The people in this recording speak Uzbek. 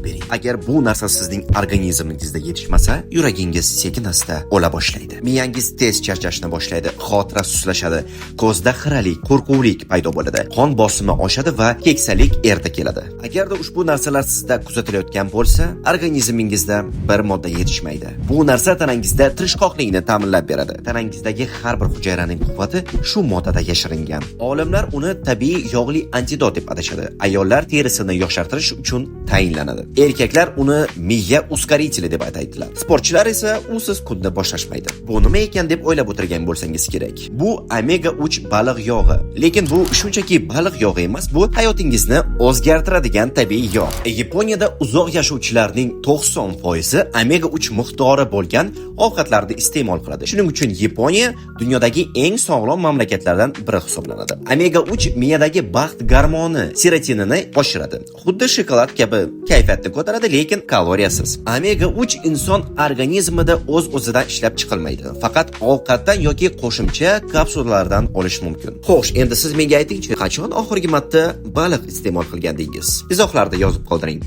bering. Agar bu narsa sizning organizmingizda yetishmasa, yuragingiz sekin-asta o'la boshlaydi. Miyangiz tez charchashni boshlaydi, xotira sustlashadi, ko'zda xiralik, qo'rquvlik paydo bo'ladi, qon bosimi oshadi va keksalik erta keladi. Agarda ushbu narsalar sizda kuzatilayotgan bo'lsa, organizmingizda bir modda yetishmaydi. Bu narsa tanangizda tirishqoqlikni ta'minlab beradi. Tanangizdagi har bir hujayraning quvvati shu moddada yashiringan. Olimlar uni tabiiy yog'li antidot deb atashadi. Ayollar terisini yoshartirish uchun tayinlanadi. Erkaklar uni miya uskariteli deb ataydilar. Sportchilar esa usiz kunni boshlashmaydi. Bu nima ekan deb o'ylab o'tirgan bo'lsangiz kerak. Bu omega 3 baliq yog'i. Lekin bu shunchaki baliq yog'i emas, bu hayotingizni o'zgartiradigan tabiiy yog'. Yaponiyada uzoq yashovchilarning 90% omega 3 miqdori bo'lgan ovqatlarni iste'mol qiladi. Shuning uchun Yaponiya dunyodagi eng sog'lom mamlakatlardan biri hisoblanadi. Omega 3 miyadagi baxt gormoni serotoninini oshiradi. Xuddi shokolad kabi kayfiyatni ko'taradi, lekin kaloriyasiz. Omega 3 inson organizmida o'z-o'zidan ishlab chiqilmaydi. Faqat ovqatdan yoki qo'shimcha kapsulalardan olish mumkin. Xo'sh, endi siz menga aytingchi, qachon oxirgi marta baliq iste'mol qilgandingiz? Izohlarda yozib qoldiring.